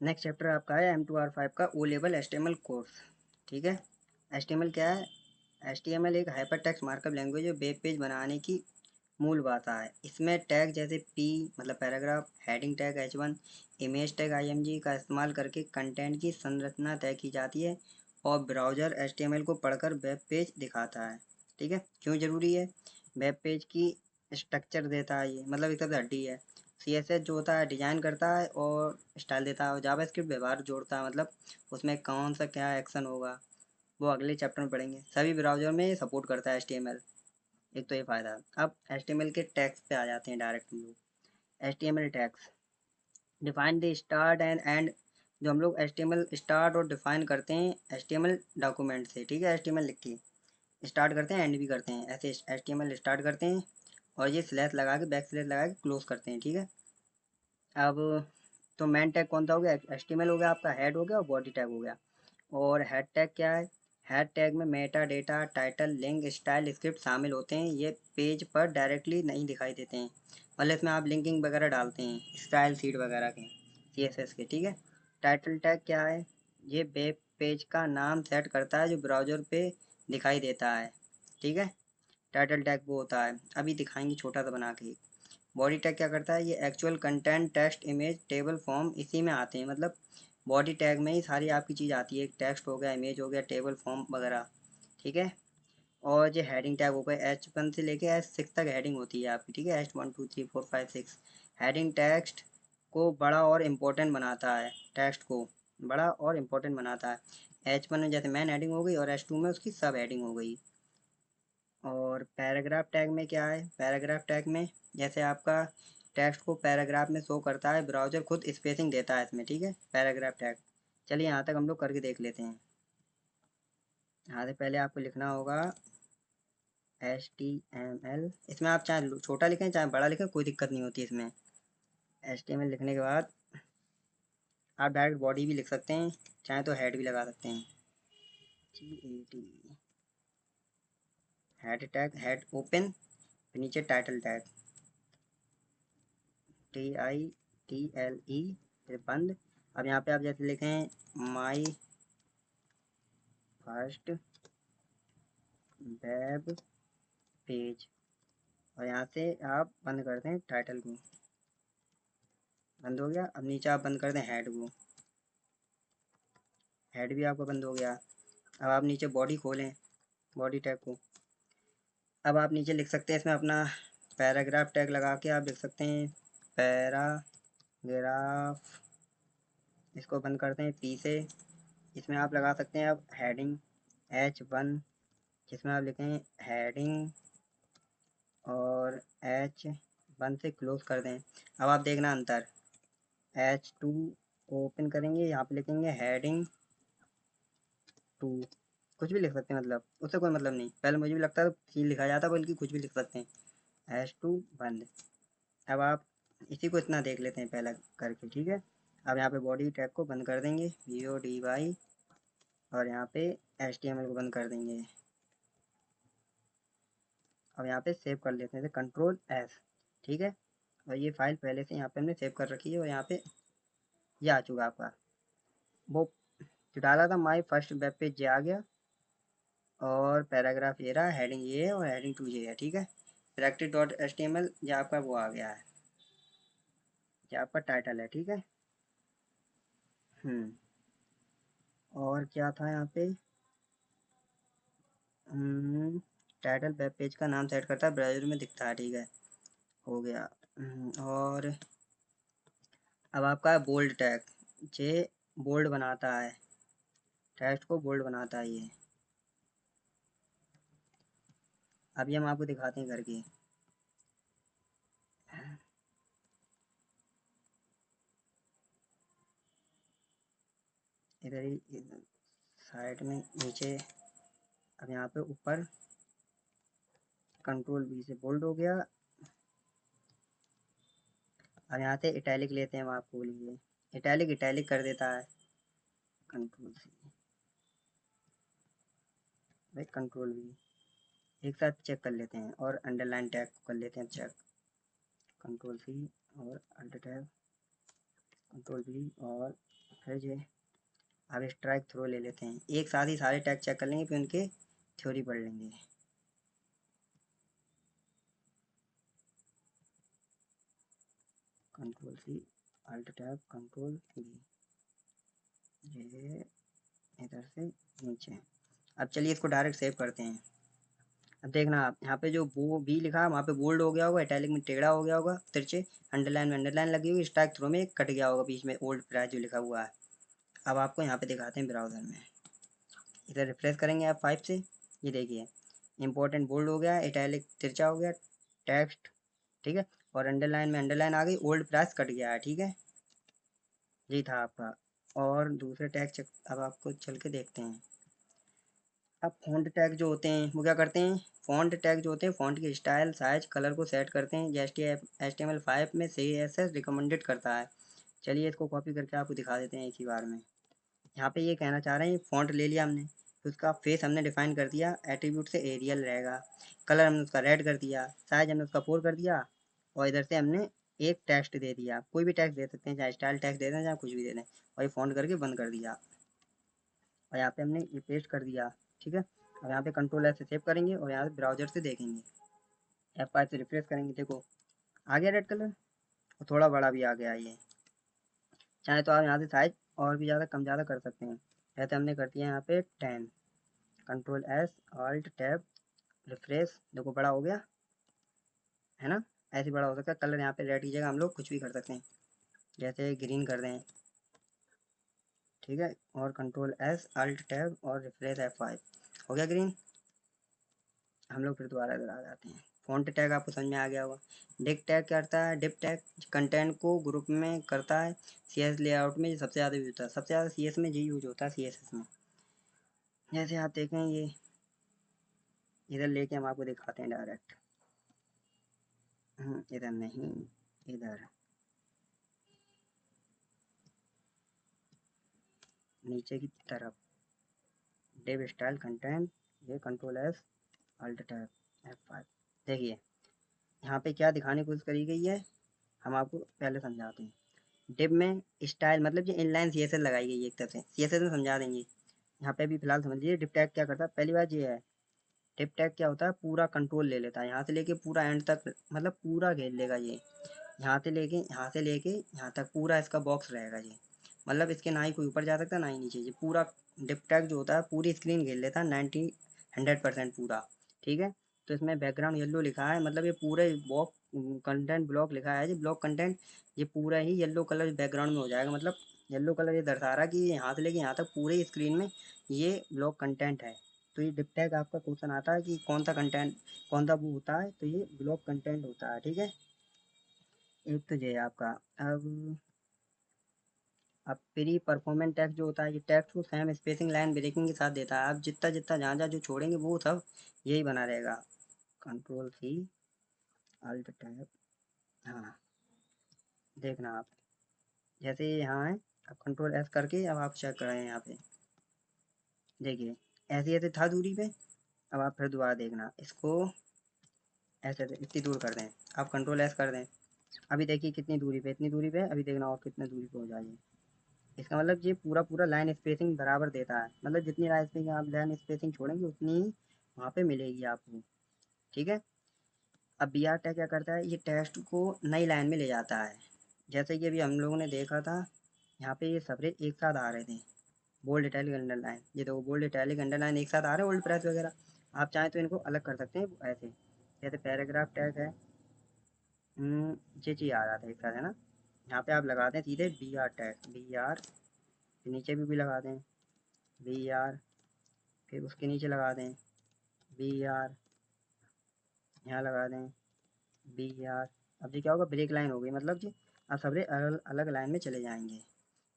Next chapter आपका है M2R5 का ओ लेवल HTML कोर्स। ठीक है, HTML क्या है? HTML एक हाइपर टेक्स्ट मार्कअप लैंग्वेज है, वेब पेज बनाने की मूल भाषा है। इसमें टैग जैसे पी मतलब paragraph, heading tag H1, image tag IMG का इस्तेमाल करके कंटेंट की संरचना तय की जाती है और ब्राउज़र HTML को पढ़कर वेब पेज दिखाता है। ठीक है, क्यों ज़रूरी है? वेब पेज की स्ट्रक्चर देता है ये, मतलब एक सबसे हड्डी है। CSS जो होता है डिज़ाइन करता है और स्टाइल देता है, और जावास्क्रिप्ट व्यवहार जोड़ता है, मतलब उसमें कौन सा क्या एक्शन होगा वो अगले चैप्टर में पढ़ेंगे। सभी ब्राउज़र में सपोर्ट करता है HTML। एक तो ये फ़ायदा है। अब HTML के टैग्स पे आ जाते हैं डायरेक्ट हम लोग। HTML tags define the start and and. जो हम लोग HTML स्टार्ट और डिफाइन करते हैं HTML डॉक्यूमेंट से। ठीक है, HTML लिख के स्टार्ट करते हैं, एंड भी करते हैं। ऐसे HTML स्टार्ट करते हैं और ये स्लैश लगा के, बैक स्लैश लगा के क्लोज करते हैं। ठीक है, अब तो मेन टैग कौन सा हो गया? HTML हो गया आपका, हेड हो गया और बॉडी टैग हो गया। और हेड टैग क्या है? हेड टैग में Meta data, title, link, style, script शामिल होते हैं। ये पेज पर डायरेक्टली नहीं दिखाई देते हैं, मतलब इसमें आप लिंकिंग वगैरह डालते हैं, स्टाइल सीट वगैरह के, CSS के। ठीक है, टाइटल टैग क्या है? ये वेब पेज का नाम सेट करता है जो ब्राउज़र पे दिखाई देता है। ठीक है, टाइटल टैग वो होता है, अभी दिखाएंगे छोटा सा बना के। बॉडी टैग क्या करता है? ये actual content, text, image, table, form इसी में आते हैं, मतलब बॉडी टैग में ही सारी आपकी चीज़ आती है। टेक्स्ट हो गया, इमेज हो गया, टेबल, फॉर्म वगैरह। ठीक है, और ये हेडिंग टैग हो गया, H1 से लेके H6 तक हेडिंग होती है आपकी। ठीक है, H1 2 3 4 5 6। हेडिंग टेक्स्ट को बड़ा और इम्पोर्टेंट बनाता है, टेक्स्ट को बड़ा और इम्पोर्टेंट बनाता है। H1 में जैसे मेन हेडिंग हो गई और H2 में उसकी सब हेडिंग हो गई। और पैराग्राफ टैग में क्या है? पैराग्राफ टैग में जैसे आपका टेक्स्ट को पैराग्राफ में शो करता है, ब्राउज़र खुद स्पेसिंग देता है इसमें। ठीक है, पैराग्राफ टैग। चलिए यहाँ तक हम लोग करके देख लेते हैं। यहाँ से पहले आपको लिखना होगा HTML। इसमें आप चाहे छोटा लिखें चाहे बड़ा लिखें, कोई दिक्कत नहीं होती इसमें। HTML लिखने के बाद आप डायरेक्ट बॉडी भी लिख सकते हैं, चाहे तो हेड भी लगा सकते हैं। GAD head tag, head open, फिर नीचे टाइटल टैग TITLE, फिर बंद। अब यहाँ पे आप जैसे लिखें माई फर्स्ट वेब पेज, और यहाँ से आप बंद कर दें टाइटल को। बंद हो गया। अब नीचे आप बंद कर दें हेड को, हेड भी आपका बंद हो गया। अब आप नीचे बॉडी खोलें, बॉडी टैग को। अब आप नीचे लिख सकते हैं इसमें अपना पैराग्राफ टैग लगा के आप लिख सकते हैं पैराग्राफ। इसको बंद करते हैं P से। इसमें आप लगा सकते हैं अब हेडिंग H1, जिसमें आप लिखें हेडिंग, और H1 से क्लोज कर दें। अब आप देखना अंतर, H2 ओपन करेंगे, यहाँ पे लिखेंगे हेडिंग 2। कुछ भी लिख सकते हैं, मतलब उससे कोई मतलब नहीं। पहले मुझे भी लगता था C लिखा जाता, बल्कि कुछ भी लिख सकते हैं। H2 बंद। अब आप इसी को इतना देख लेते हैं पहला करके। ठीक है, अब यहाँ पे बॉडी टैग को बंद कर देंगे, BODY, और यहाँ पे HTML को बंद कर देंगे। अब यहाँ पे सेव कर लेते हैं Ctrl+S। ठीक है, और ये फाइल पहले से यहाँ पे हमने सेव कर रखी है, और यहाँ पे ये आ चुका आपका। वो जो डाला था माई फर्स्ट वेब पेज, ये आ गया, और पैराग्राफ ये रहा, हेडिंग ये है, और हेडिंग 2 ये है। ठीक है, practice.html ये आपका वो आ गया है, ये आपका टाइटल है। ठीक है, और क्या था यहाँ पे? टाइटल वेब पेज का नाम सेट करता है, ब्राउज़र में दिखता है। ठीक है, हो गया। और अब आपका बोल्ड टैग, ये बोल्ड बनाता है, टेक्स्ट को बोल्ड बनाता है ये। अभी हम आपको दिखाते हैं करके। इधर ही साइड में नीचे, अब यहाँ पे ऊपर Ctrl+V से बोल्ड हो गया। अब यहाँ से इटैलिक लेते हैं हम, आपको बोलिए इटैलिक, इटैलिक कर देता है Ctrl+C, भाई Ctrl+V। एक साथ चेक कर लेते हैं, और अंडरलाइन टैग कर लेते हैं चेक, Ctrl+C और अल्ट टैब। कंट्रोल बी और फिर जो अब स्ट्राइक थ्रो ले लेते हैं, एक साथ ही सारे टैग चेक कर लेंगे फिर उनके थ्योरी पढ़ लेंगे। Control C, alt tab, control B, ये इधर से नीचे। अब चलिए इसको डायरेक्ट सेव करते हैं। अब देखना आप यहाँ पे जो वो बी लिखा है वहाँ पे बोल्ड हो गया होगा, इटैलिक में टेढ़ा हो गया होगा, तिरछे अंडरलाइन में अंडरलाइन लगी हुई, स्ट्राइक थ्रो में कट गया होगा बीच में ओल्ड प्राइस जो लिखा हुआ है। अब आपको यहाँ पे दिखाते हैं ब्राउज़र में, इधर रिफ्रेश करेंगे आप 5 से, ये देखिए इंपॉर्टेंट बोल्ड हो गया, इटैलिक तिरछा हो गया, टेक्स्ट ठीक है, और अंडरलाइन में अंडरलाइन आ गई, ओल्ड प्राइस कट गया है। ठीक है, ये था आपका। और दूसरे टैग चेक अब आपको चल के देखते हैं। अब फ़ॉन्ट टैग जो होते हैं वो क्या करते हैं, फ़ॉन्ट टैग जो होते हैं फ़ॉन्ट की स्टाइल साइज कलर को सेट करते हैं, जैसे HTML5 में CSS रिकमेंडेड करता है। चलिए इसको कॉपी करके आपको दिखा देते हैं एक ही बार में। यहाँ पे ये कहना चाह रहे हैं फ़ॉन्ट ले लिया हमने, फिर उसका फेस हमने डिफाइन कर दिया, एट्रीब्यूट से एरियल रहेगा, कलर हमने उसका रेड कर दिया, साइज हमने उसका 4 कर दिया, और इधर से हमने एक टेक्स्ट दे दिया, कोई भी टेक्स्ट दे सकते हैं, चाहे स्टाइल टेक्स्ट दे दें चाहे कुछ भी दे दें, और ये फ़ॉन्ट करके बंद कर दिया, और यहाँ पे हमने ये पेस्ट कर दिया। ठीक है, और यहाँ पे कंट्रोल एस से सेव करेंगे और यहाँ से ब्राउजर से देखेंगे, F5 से रिफ्रेश करेंगे, देखो आ गया रेड कलर, और थोड़ा बड़ा भी आ गया ये। चाहे तो आप यहाँ से साइज और भी ज़्यादा कम ज़्यादा कर सकते हैं, जैसे हमने कर दिया यहाँ पे 10, control S alt tab refresh, देखो बड़ा हो गया है ना, ऐसे बड़ा हो सकता है। कलर यहाँ पे रेड की जगह हम लोग कुछ भी कर सकते हैं, जैसे ग्रीन कर दें। ठीक है, और कंट्रोल एस अल्ट टैब और रिफ्रेश F5, हो गया ग्रीन। हम लोग फिर दोबारा इधर आ जाते हैं। फ़ॉन्ट टैग आपको समझ में आ गया होगा। डिप टैग क्या करता है, डिप टैग कंटेंट को ग्रुप में करता है, CS लेआउट में सबसे ज़्यादा यूज होता है, सबसे ज़्यादा CS में जी यूज होता है, CSS में। जैसे आप देखें ये इधर लेके हम आपको दिखाते हैं डायरेक्ट, इधर नहीं, इधर नीचे की तरफ, डिव स्टाइल कंटेंट, ये control S alt tab F5। देखिए यहाँ पे क्या दिखाने की कोशिश करी गई है, हम आपको पहले समझाते हैं। डिव में स्टाइल मतलब ये इनलाइन CSS लगाई गई है, एक तरह से CSS में समझा देंगे। यहाँ पे भी फिलहाल समझ लीजिए डिव टैग क्या करता है। पहली बात ये है, डिव टैग क्या होता है, पूरा कंट्रोल ले लेता है, यहाँ से लेके पूरा एंड तक, मतलब पूरा घेर लेगा ये, यहाँ से लेके यहाँ तक पूरा इसका बॉक्स रहेगा ये, मतलब इसके ना ही कोई ऊपर जा सकता ना ही नीचे, ये पूरा डिप टैग जो होता है पूरी स्क्रीन घेर लेता है 100% पूरा। ठीक है, तो इसमें बैकग्राउंड येलो लिखा है, मतलब ये पूरे बॉक्स कंटेंट ब्लॉक लिखा है, जो ब्लॉक कंटेंट ये पूरा ही येलो कलर बैकग्राउंड में हो जाएगा, मतलब येलो कलर ये दर्शा रहा है कि यहाँ से लेके यहाँ तक पूरे स्क्रीन में ये ब्लॉक कंटेंट है। तो ये डिप टैग आपका क्वेश्चन आता है कि कौन सा कंटेंट, कौन सा वो होता है, तो ये ब्लॉक कंटेंट होता है। ठीक है, एक तो ये है आपका। अब प्री परफॉर्मेंस टैक्स जो होता है, ये टैक्स को सेम स्पेसिंग लाइन ब्रेकिंग के साथ देता है, आप जितना जितना जहाँ जहाँ जो छोड़ेंगे वो सब यही बना रहेगा। कंट्रोल सी अल्ट टैब, हाँ देखना आप, जैसे ये यहाँ है, अब कंट्रोल एस करके अब आप चेक करें यहाँ पे, देखिए ऐसे ऐसे था दूरी पे, अब आप फिर दोबारा देखना इसको, ऐसे ऐसे इतनी दूर कर दें, आप कंट्रोल एस कर दें, अभी देखिए कितनी दूरी पे, इतनी दूरी पे, अभी देखना और कितनी दूरी पे हो जाएगी। इसका मतलब ये पूरा पूरा लाइन स्पेसिंग बराबर देता है, मतलब जितनी लाइन स्पेसिंग आप लाइन स्पेसिंग छोड़ेंगे उतनी ही वहाँ पे मिलेगी आपको। ठीक है, अब बी आर टैग क्या करता है, ये टेक्स्ट को नई लाइन में ले जाता है, जैसे कि अभी हम लोगों ने देखा था, यहाँ पे ये सबरे एक साथ आ रहे थे, बोल्ड इटैलिक अंडरलाइन, ये तो बोल्ड इटैलिक अंडरलाइन एक साथ आ रहे हैं ओल्ड प्रेस वगैरह। आप चाहें तो इनको अलग कर सकते हैं ऐसे, जैसे पैराग्राफ टैग है, ये चीज़ आ रहा था एक साथ है ना, यहाँ पे आप लगा दें सीधे B R tag, B R, नीचे भी लगा दें बी आर, फिर उसके नीचे लगा दें बी आर, यहाँ लगा दें बी आर। अब ये क्या होगा, ब्रेक लाइन हो गई, मतलब कि अब सबरे अलग अलग लाइन में चले जाएंगे,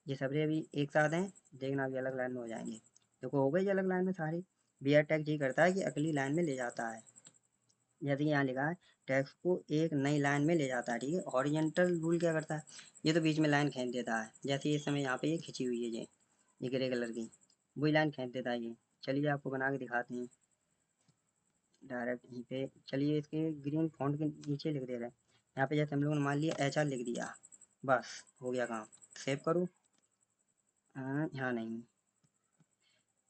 ये सबरे अभी एक साथ हैं, देखना अभी अलग लाइन में हो जाएंगे, देखो हो गई अलग लाइन में सारी। बी आर टैग ये करता है कि अगली लाइन में ले जाता है, जैसे कि यहाँ लिखा है टेक्स्ट को एक नई लाइन में ले जाता है। ठीक है, हॉरिजेंटल रूल क्या करता है, ये तो बीच में लाइन खींच देता है, जैसे इस समय यहाँ पे ये खिंची हुई है ये ग्रे कलर की, वही लाइन खींच देता है ये। चलिए आपको बना के दिखाते हैं डायरेक्ट यहीं पे, चलिए इसके ग्रीन फॉन्ट के नीचे लिख दे रहे हैं, यहाँ पे जैसे हम लोगों ने मान लिया HR लिख दिया, बस हो गया काम। सेव करो। यहाँ नहीं,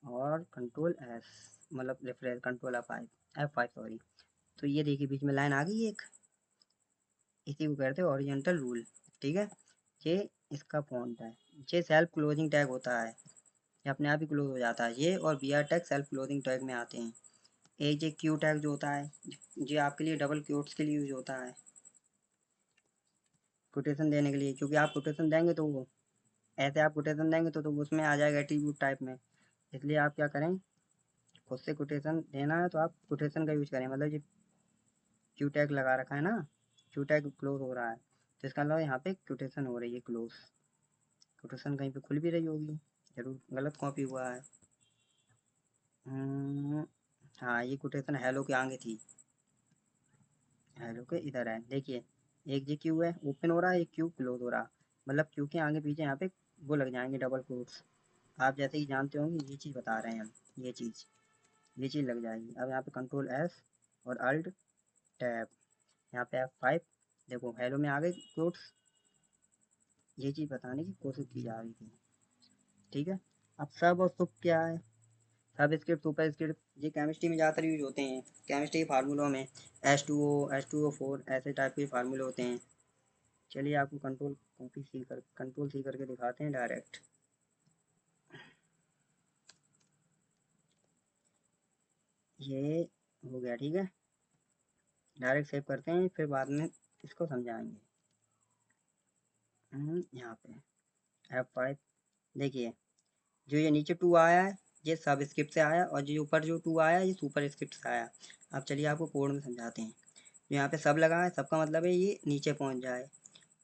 और कंट्रोल एस, मतलब रिफ्रेश, कंट्रोल F5 सॉरी। तो ये देखिए बीच में लाइन आ गई एक, इसी को कहते हैं ओरिजेंटल रूल। ठीक है, ये इसका फॉन्ट है। ये सेल्फ क्लोजिंग टैग होता है, ये अपने आप ही क्लोज हो जाता है। ये और BR tag self closing tag में आते हैं। एक ये क्यू टैग जो होता है, ये आपके लिए डबल क्योट्स के लिए यूज होता है, कोटेशन देने के लिए। क्योंकि आप कोटेशन देंगे तो वो ऐसे, आप कोटेशन देंगे तो उसमें आ जाएगा एट्रीब्यूट टाइप में। इसलिए आप क्या करें, खुद से कोटेशन देना है तो आप कोटेशन का यूज करें। मतलब ये क्यू टैग लगा रखा है ना, क्यू टैग क्लोज हो रहा है, तो इसका मतलब यहाँ पे कोटेशन हो रही है क्लोज। कोटेशन कहीं पे खुल भी रही होगी, जरूर गलत कॉपी हुआ है। हम्म, हाँ ये कोटेशन हेलो के आगे थी, हेलो के इधर है। देखिए एक जी क्यू है ओपन हो रहा है, एक क्यू क्लोज हो रहा, मतलब क्यू के आगे पीछे यहाँ पे वो लग जाएंगे डबल कोट्स। आप जैसे ही जानते होंगे ये चीज़ बता रहे हैं हम, ये चीज़ लग जाएगी। अब यहाँ पे कंट्रोल एस और अल्ट टैब, यहाँ पे F5, देखो हेलो में आ गए कोट्स। ये चीज़ बताने की कोशिश की जा रही थी। ठीक है, अब सब और सुप क्या है, सब स्क्रिप्ट सुपर स्क्रिप्ट ये केमिस्ट्री में ज़्यादातर यूज होते हैं। केमिस्ट्री के फार्मूलों में H2O H2O4 ऐसे टाइप के फार्मूले होते हैं। चलिए आपको कंट्रोल सी करके दिखाते हैं डायरेक्ट। ये हो गया, ठीक है, डायरेक्ट सेव करते हैं, फिर बाद में इसको समझाएंगे। यहाँ पे F5, देखिए जो ये नीचे 2 आया है ये सब स्क्रिप्ट से आया, और जो ऊपर जो 2 आया ये सुपर स्क्रिप्ट से आया। अब चलिए आपको कोड में समझाते हैं। जो यहाँ पे सब लगा है, सबका मतलब है ये नीचे पहुँच जाए,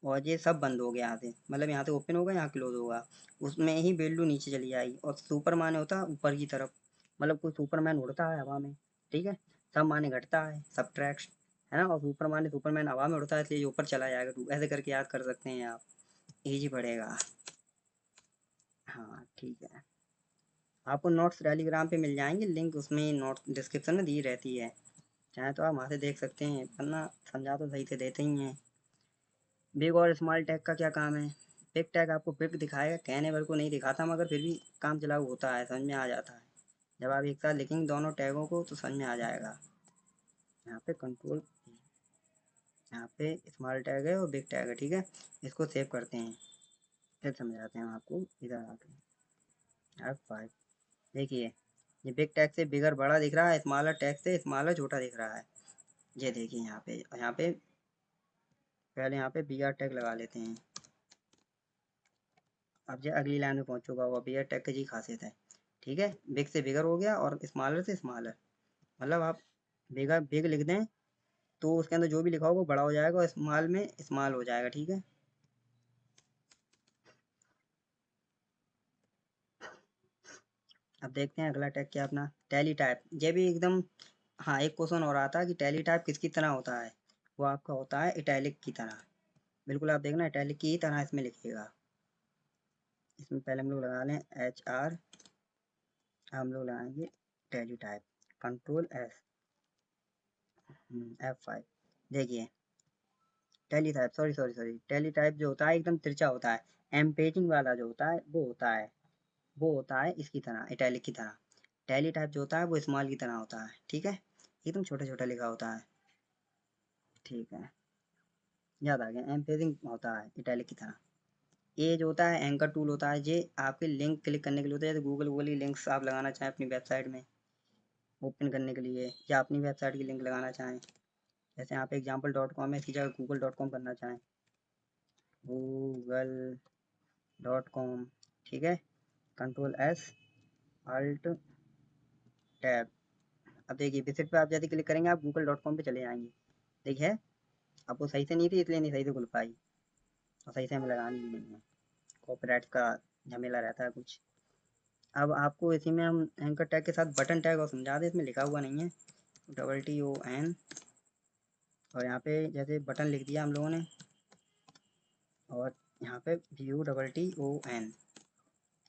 और ये सब बंद हो गया यहाँ से, मतलब यहाँ से ओपन होगा, यहाँ क्लोज होगा, उसमें ही वैल्यू नीचे चली जाएगी। और सुपर माने होता है ऊपर की तरफ, मतलब कोई सुपरमैन उड़ता है हवा में। ठीक है, सब माने घटता है, सब्ट्रैक्ट है ना, और सुपर माने सुपरमैन हवा में उड़ता है, इसलिए ये ऊपर चला जाएगा। टू ऐसे करके याद कर सकते हैं आप, इजी पड़ेगा। हाँ ठीक है, आपको नोट्स टेलीग्राम पे मिल जाएंगे लिंक, उसमें नोट्स डिस्क्रिप्शन में दी रहती है, चाहे तो आप वहाँ से देख सकते हैं, वरना समझा तो सही से देते ही हैं। बिग और स्मॉल टैग का क्या काम है, बिग टैग आपको बिग दिखाएगा, कहने भर को नहीं दिखाता, मगर फिर भी काम चलाऊ होता है, समझ में आ जाता है। जब आप एक साथ लिखेंगे दोनों टैगों को तो समझ में आ जाएगा। यहाँ पे कंट्रोल, यहाँ पे स्मॉल टैग है और बिग टैग है। ठीक है, इसको सेव करते हैं, फिर समझाते हैं आपको। इधर आके F5, देखिए ये बिग टैग से बिगर बड़ा दिख रहा है, स्मॉलर टैग से स्मॉलर छोटा दिख रहा है। ये देखिए यहाँ पे, यहाँ पे पहले यहाँ पे BR टैग लगा लेते हैं। अब जो अगली लाइन में पहुंच चुका होगा, BR टैग की जी खासियत है। ठीक है, बिग से बिगर हो गया और स्मॉलर से स्मॉलर, मतलब आप बिग बिग लिख दें तो उसके अंदर जो भी लिखा होगा वो बड़ा हो जाएगा, और स्मॉल में स्मॉल हो जाएगा। ठीक है, अब देखते हैं अगला टैग क्या अपना, टैली टाइप। ये भी एकदम, हाँ एक क्वेश्चन हो रहा था कि टैली टाइप किसकी तरह होता है, वो आपका होता है इटैलिक की तरह। बिल्कुल आप देखना इटैलिक की ही तरह इसमें लिखिएगा। इसमें पहले हम लोग लगा लें HR, हम लोग लगाएंगे टैली टाइप, कंट्रोल F5। देखिए tally type, sorry tally type जो होता है एकदम तिरछा होता है, एम्पेजिंग वाला जो होता है वो होता है इसकी तरह, इटैलिक की तरह। टैली टाइप जो होता है वो स्मॉल की तरह होता है। ठीक है, एकदम छोटा छोटा लिखा होता है। ठीक है, याद आ गया, एम्पेजिंग होता है इटैलिक की तरह। ये जो होता है एंकर टूल होता है, ये आपके लिंक क्लिक करने के लिए होता है, जैसे गूगल वूगल की लिंक्स आप लगाना चाहें अपनी वेबसाइट में ओपन करने के लिए, या अपनी वेबसाइट की लिंक लगाना चाहें, जैसे यहाँ पे example.com है, इसकी जगह google.com करना चाहें, google.com। ठीक है, कंट्रोल S अल्ट टैब। अब देखिए विजिट पे आप जैसे क्लिक करेंगे आप google.com पे चले जाएंगे। देखिए अब वो सही से नहीं थी, इसलिए नहीं सही से खुल पाई, और सही से हमें लगानी भी नहीं है, कॉपीराइट का झमेला रहता है कुछ। अब आपको इसी में हम एंकर टैग के साथ बटन टैग और समझा दें, इसमें लिखा हुआ नहीं है, TON, और यहाँ पे जैसे बटन लिख दिया हम लोगों ने, और यहाँ पे BUTTON।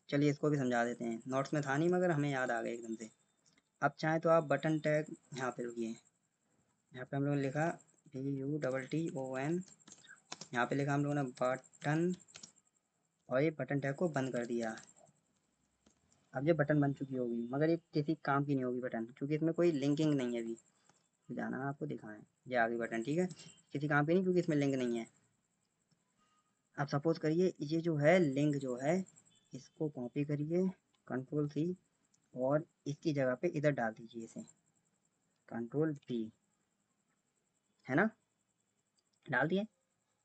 चलिए इसको भी समझा देते हैं, नोट्स में था नहीं मगर हमें याद आ गया एकदम से। अब चाहें तो आप बटन टैग, यहाँ पे रुकिए, यहाँ पे हम लोगों ने लिखा BUTTON यहाँ पे लिखा हम लोगों ने बटन, और ये बटन टैग को बंद कर दिया। अब ये बटन बन चुकी होगी, मगर ये किसी काम की नहीं होगी बटन, क्योंकि इसमें कोई लिंकिंग नहीं है। अभी जाना है आपको दिखाएं, ये आ गई बटन, ठीक है, किसी काम की नहीं क्योंकि इसमें लिंक नहीं है। अब सपोज करिए ये जो है लिंक जो है, इसको कॉपी करिए कंट्रोल सी, और इसकी जगह पे इधर डाल दीजिए इसे, कंट्रोल पी, है ना, डाल दिए।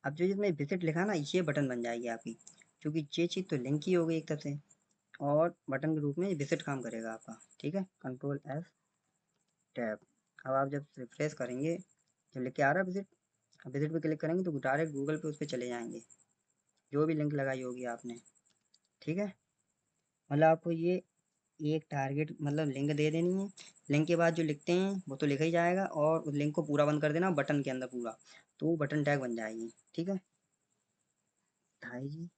अब जो इसमें विजिट लिखा ना, ये बटन बन जाएगी आपकी, क्योंकि ये चीज़ तो लिंक ही हो गई एक तरफ से, और बटन के रूप में विजिट काम करेगा आपका, ठीक है। Control S tab. अब आप जब रिफ्रेश करेंगे, जब लिख के आ रहा है विजिट, अब विजिट पे क्लिक करेंगे तो डायरेक्ट गूगल पे उस पर चले जाएंगे, जो भी लिंक लगाई होगी आपने, ठीक है। मतलब आपको ये एक टारगेट मतलब लिंक दे देनी है, लिंक के बाद जो लिखते हैं वो तो लिखा ही जाएगा, और उस लिंक को पूरा बंद कर देना बटन के अंदर पूरा, तो वो बटन टैग बन जाएगी, ठीक है भाई जी।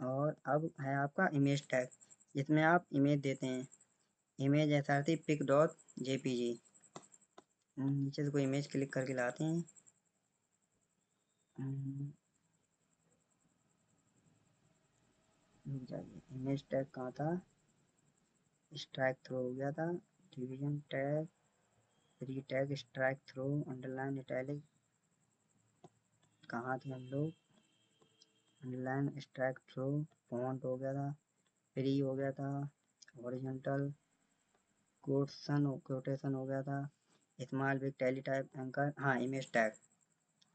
और अब है आपका इमेज टैग, जिसमें आप इमेज देते हैं, image S R T pic dot JPG, नीचे से कोई इमेज क्लिक करके लाते हैं। रुक जाइए, इमेज टैग कहाँ था, स्ट्राइक थ्रो हो गया था, division tag, re tag, strike through, underline italic, कहाँ थे हम लोग, अंडरलाइन स्ट्राइक थ्रो, फॉन्ट हो गया था, फ्री हो गया था, हॉरिजॉन्टल, कोटेशन हो गया था, small big tally type anchor, हाँ इमेज टैग।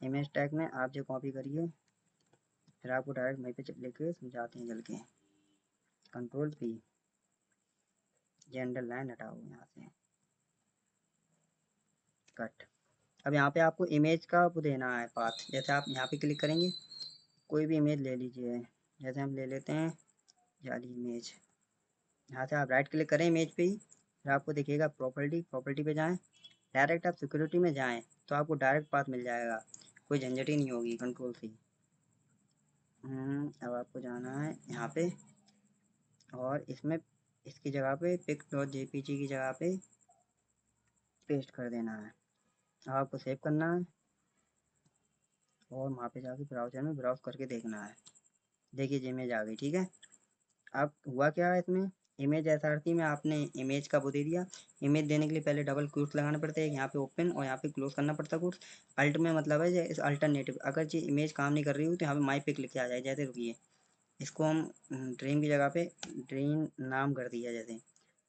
इमेज टैग में आप जो कॉपी करिए, फिर आपको डायरेक्ट वहीं पे लेके समझाते हैं चल के, कंट्रोल पी, ये अंडरलाइन हटाओ यहाँ से, कट। अब यहाँ पे आपको इमेज का वो देना है पाथ, जैसे आप यहाँ पे क्लिक करेंगे, कोई भी इमेज ले लीजिए, जैसे हम ले लेते हैं जाली इमेज, यहाँ से आप राइट क्लिक करें इमेज पे ही, फिर आपको दिखेगा प्रॉपर्टी पे जाएं, डायरेक्ट आप सिक्योरिटी में जाएं तो आपको डायरेक्ट पाथ मिल जाएगा, कोई झंझट ही नहीं होगी, कंट्रोल सी। अब आपको जाना है यहाँ पे, और इसमें इसकी जगह पे पिक डॉट जेपीजी की जगह पे पेस्ट कर देना है। अब आपको सेव करना है, और वहाँ पे जाके ब्राउज़र में ब्राउज करके देखना है। देखिए जी इमेज आ गई, ठीक है। अब हुआ क्या है इसमें, इमेज एसआरटी में आपने इमेज का वो दे दिया, इमेज देने के लिए पहले डबल क्लोज लगाने पड़ते हैं, यहाँ पे ओपन और यहाँ पे क्लोज करना पड़ता है कोर्स। अल्ट में मतलब है इस अल्टरनेटिव, अगर ये इमेज काम नहीं कर रही हो तो यहाँ पे माई पिक लिखे आ जाए, जैसे रुकिए इसको हम ड्रीम की जगह पे ड्रीम नाम कर दिया जैसे,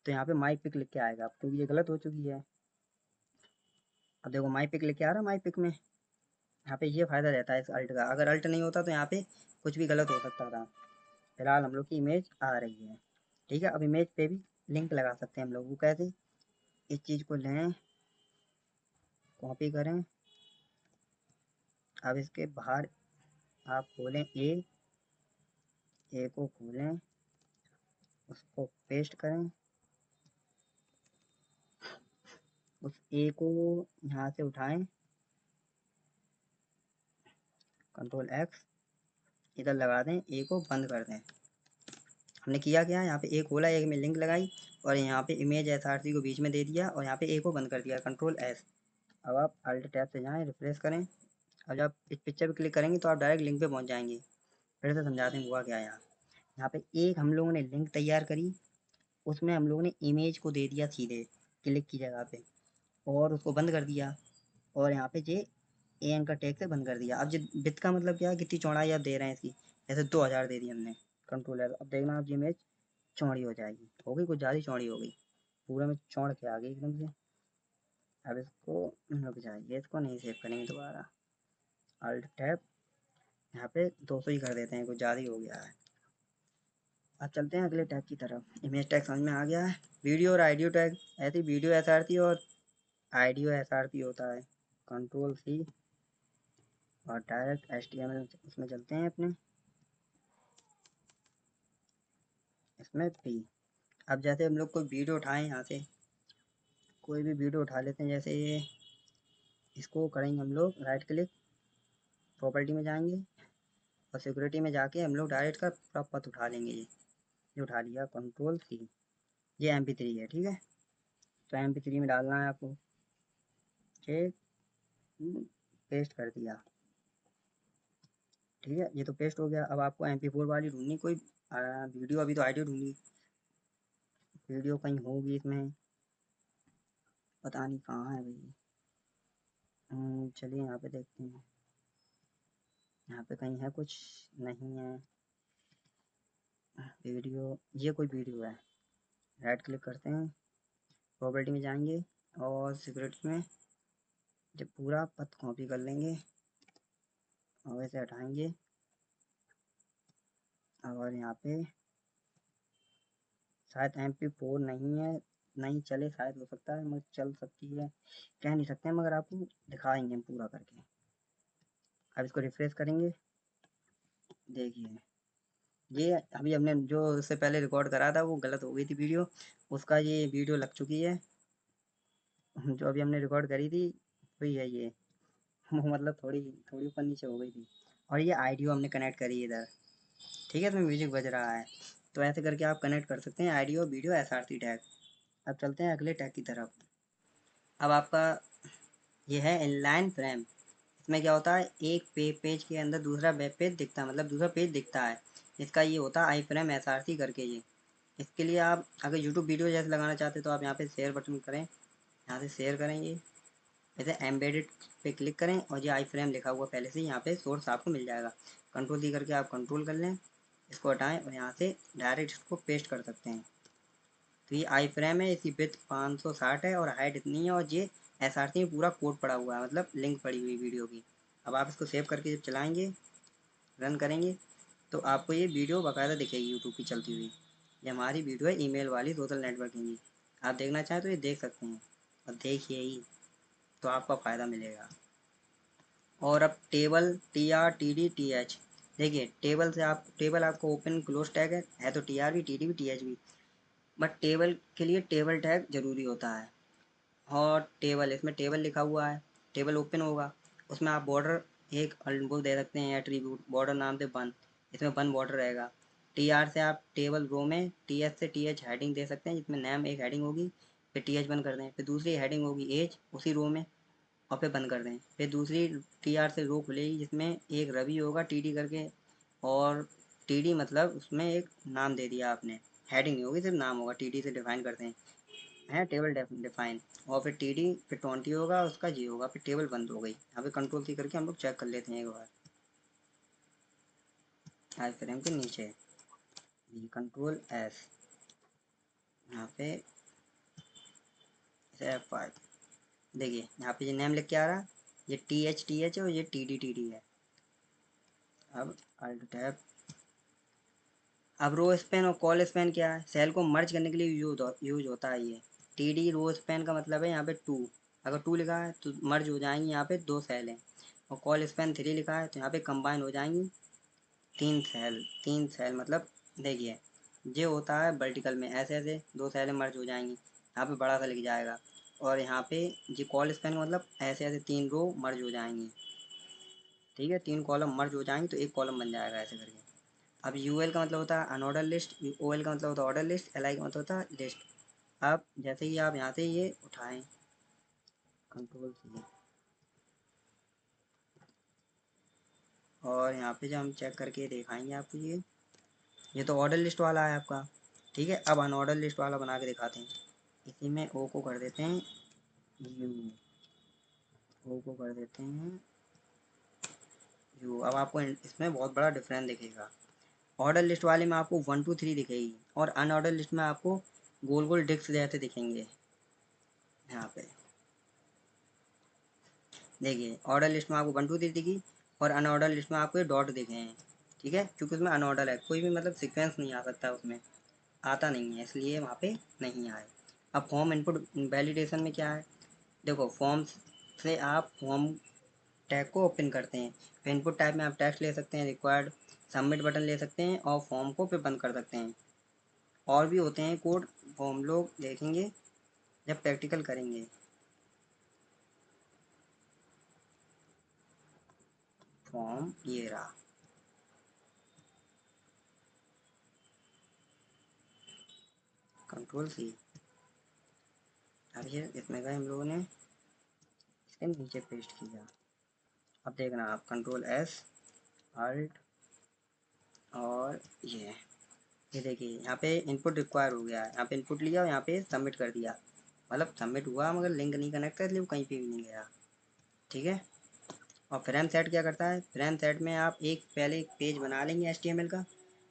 तो यहाँ पे माई पिक लिख के आएगा, क्योंकि ये गलत हो चुकी है। अब देखो माई पिक लिख के आ रहा है, माई पिक में यहाँ पे ये फायदा रहता है इस अल्ट का, अगर अल्ट नहीं होता तो यहाँ पे कुछ भी गलत हो सकता था। फिलहाल हम लोग की इमेज आ रही है, ठीक है। अब इमेज पे भी लिंक लगा सकते हैं हम लोग, वो कैसे, इस चीज़ को लें, कॉपी करें, अब इसके बाहर आप खोलें ए को खोलें, उसको पेस्ट करें, उस ए को यहाँ से उठाएं, कंट्रोल एक्स, इधर लगा दें, ए को बंद कर दें। हमने किया क्या, यहाँ पे ए खोला, एक में लिंक लगाई, और यहाँ पे इमेज एसआरसी को बीच में दे दिया, और यहाँ पे ए को बंद कर दिया, कंट्रोल एस। अब आप अल्ट टैब से जाएं, रिफ्रेश करें, और जब इस पिक्चर पे क्लिक करेंगे तो आप डायरेक्ट लिंक पे पहुंच जाएंगे। फिर से समझाते हैं हुआ क्या। यहाँ पे एक हम लोगों ने लिंक तैयार करी, उसमें हम लोगों ने इमेज को दे दिया सीधे क्लिक की जगह पे, और उसको बंद कर दिया, और यहाँ पे ये ए एंकर टैग से बंद कर दिया। अब जो विड्थ का मतलब क्या है, कितनी चौड़ाई आप दे रहे हैं इसकी, जैसे 2000 दे दी हमने, कंट्रोल है। अब देखना आप, ये इमेज चौड़ी हो जाएगी, हो गई कुछ ज़्यादा चौड़ी हो गई, पूरा में चौड़ के आ गई एकदम से। अब इसको रुक जाइए, इसको नहीं सेव करेंगे दोबारा, अल्ट टैब, यहाँ पे 200 ही कर देते हैं, कुछ ज़्यादा ही हो गया है। अब चलते हैं अगले टैग की तरफ। इमेज टैग समझ में आ गया है, वीडियो और आइडियो टैग, ऐसी वीडियो एसआरटी और आइडियो एसआरटी होता है, कंट्रोल सी, और डायरेक्ट एचटीएमएल इसमें चलते हैं अपने, इसमें पी। अब जैसे हम लोग कोई वीडियो उठाएं, यहाँ से कोई भी वीडियो उठा लेते हैं, जैसे ये, इसको करेंगे हम लोग राइट क्लिक, प्रॉपर्टी में जाएंगे, और सिक्योरिटी में जाके हम लोग डायरेक्ट का पूरा पथ उठा लेंगे, ये उठा लिया, कंट्रोल सी, ये MP3 है, ठीक है। तो MP3 में डालना है आपको, ठीक, पेस्ट कर दिया। ठीक है, ये तो पेस्ट हो गया। अब आपको MP4 वाली ढूंढनी कोई वीडियो, अभी तो ऑडियो ढूंढी, वीडियो कहीं होगी इसमें, पता नहीं कहाँ है भाई। चलिए यहाँ पे देखते हैं, यहाँ पे कहीं है कुछ, नहीं है वीडियो। ये कोई वीडियो है, राइट क्लिक करते हैं, प्रॉपर्टी में जाएंगे और सिक्योरिटी में जब पूरा पथ कॉपी कर लेंगे और वैसे हटाएंगे, और यहाँ पे शायद MP4 नहीं है, नहीं चले, शायद हो सकता है, मगर चल सकती है, कह नहीं सकते हैं, मगर आपको दिखाएंगे हम पूरा करके। अब इसको रिफ्रेश करेंगे, देखिए ये अभी हमने जो उससे पहले रिकॉर्ड करा था वो गलत हो गई थी वीडियो, उसका ये वीडियो लग चुकी है। जो अभी हमने रिकॉर्ड करी थी वही है ये। वो मतलब थोड़ी थोड़ी ऊपर नीचे हो गई थी। और ये ऑडियो हमने कनेक्ट करी है इधर, ठीक है, इसमें म्यूजिक बज रहा है। तो ऐसे करके आप कनेक्ट कर सकते हैं ऑडियो वीडियो SRC टैग। अब चलते हैं अगले टैग की तरफ। अब आपका ये है इनलाइन फ्रेम। इसमें क्या होता है, एक पेज के अंदर दूसरा वेब पेज दिखता है, मतलब दूसरा पेज दिखता है। इसका ये होता है आई फ्रेम SRC करके। ये इसके लिए आप अगर यूट्यूब वीडियो जैसे लगाना चाहते हैं तो आप यहाँ पे शेयर बटन करें, यहाँ से शेयर करेंगे, ऐसे एम्बेडेड पे क्लिक करें और ये आई फ्रेम लिखा हुआ पहले से यहाँ पे सोर्स आपको मिल जाएगा। कंट्रोल दी करके आप कंट्रोल कर लें, इसको हटाएं और यहाँ से डायरेक्ट इसको पेस्ट कर सकते हैं। तो ये आई फ्रेम है, इसकी विड्थ 560 है और हाइट इतनी है, और ये SRC में पूरा कोड पड़ा हुआ है, मतलब लिंक पड़ी हुई वीडियो की। अब आप इसको सेव करके जब चलाएंगे, रन करेंगे, तो आपको ये वीडियो बाकायदा दिखेगी यूट्यूब की चलती हुई। ये हमारी वीडियो है ईमेल वाली सोशल नेटवर्किंग की। आप देखना चाहें तो ये देख सकते हैं, और देखिए ही, तो आपको फ़ायदा मिलेगा। और अब टेबल TR TD TH, देखिए टेबल से आप, टेबल आपको ओपन क्लोज टैग है तो TR भी TD भी TH भी, बट टेबल के लिए टेबल टैग ज़रूरी होता है। और टेबल, इसमें टेबल लिखा हुआ है, टेबल ओपन होगा, उसमें आप बॉर्डर एक वो दे सकते हैं एट्रीब्यूट, बॉर्डर नाम से वन, इसमें वन बॉर्डर रहेगा। TR से आप टेबल रो में, TH से TH हेडिंग दे सकते हैं, जिसमें नेम एक हेडिंग होगी, फिर TH बंद कर दें, फिर दूसरी हेडिंग होगी एज उसी रो में, और फिर बंद कर दें, फिर दूसरी TR से रो खुलेगी जिसमें एक रवि होगा TD करके, और TD मतलब उसमें एक नाम दे दिया आपने, हेडिंग नहीं होगी, सिर्फ नाम होगा, TD से डिफाइन करते हैं टेबल डिफाइन। और फिर TD फिर 20 होगा उसका, जी होगा, फिर टेबल बंद हो गई। यहाँ पे कंट्रोल C करके हम लोग चेक कर लेते हैं एक बार, आई फ्रेम के नीचे कंट्रोल S, यहाँ पे F5, देखिए यहाँ पे ये नेम लिख के आ रहा, ये TH है और ये TD है। अब अल्ट टैब, अब रो स्पैन और कॉल स्पैन क्या है, सेल को मर्ज करने के लिए यूज होता है ये। TD रो स्पैन का मतलब है यहाँ पे 2, अगर 2 लिखा है तो मर्ज हो जाएंगी यहाँ पे 2 सेल हैं, और कॉल स्पैन 3 लिखा है तो यहाँ पे कंबाइन हो जाएंगी 3 सेल मतलब, देखिए ये होता है वर्टिकल में, ऐसे ऐसे 2 सेलें मर्ज हो जाएंगी, यहाँ पे बड़ा सा लिख जाएगा, और यहाँ पे ये कॉल स्पैन का मतलब ऐसे ऐसे 3 रो मर्ज हो जाएंगी, ठीक है, 3 कॉलम मर्ज हो जाएंगे तो एक कॉलम बन जाएगा ऐसे करके। अब UL का मतलब होता है अनऑर्डर लिस्ट, OL का मतलब होता है ऑर्डर लिस्ट, LI का मतलब होता है लिस्ट। अब जैसे ही आप यहाँ से ये उठाएं, कंट्रोल C, और यहाँ पे जब हम चेक करके दिखाएंगे आपको, ये तो ऑर्डर लिस्ट वाला है आपका, ठीक है। अब अनऑर्डर लिस्ट वाला बना के दिखाते हैं, इसी में O को कर देते हैं U, O को कर देते हैं U। अब आपको इसमें बहुत बड़ा डिफरेंस दिखेगा, ऑर्डर लिस्ट वाले में आपको 1 2 3 दिखेगी, और अनऑर्डर लिस्ट में आपको गोल गोल डिस्क जैसे दिखेंगे। यहाँ पे देखिए ऑर्डर लिस्ट में आपको 1 2 3 दिखी, और अनऑर्डर लिस्ट में आपको ये डॉट दिखे हैं, ठीक है, क्योंकि उसमें अनऑर्डर है, कोई भी मतलब सीक्वेंस नहीं आ सकता, उसमें आता नहीं है, इसलिए वहाँ पे नहीं आए। अब फॉर्म इनपुट वैलिडेशन में क्या है, देखो फॉर्म से आप फॉर्म टैग को ओपन करते हैं, फिर इनपुट टाइप में आप टेक्स्ट ले सकते हैं, रिक्वायर्ड सबमिट बटन ले सकते हैं, और फॉर्म को फिर बंद कर सकते हैं। और भी होते हैं कोड, वो हम लोग देखेंगे जब प्रैक्टिकल करेंगे। फॉर्म ये रहा, कंट्रोल C, अब ये इसमें गए हम लोगों ने, इसके नीचे पेस्ट किया। अब देखना आप कंट्रोल S, अल्ट और ये देखिए यहाँ पे इनपुट रिक्वायर हो गया है, यहाँ पे इनपुट लिया और यहाँ पे सबमिट कर दिया, मतलब सबमिट हुआ मगर लिंक नहीं कनेक्ट था इसलिए वो कहीं पे भी नहीं गया। ठीक है। और फ्रेम सेट क्या करता है, फ्रेम सेट में आप पहले एक पेज बना लेंगे HTML का,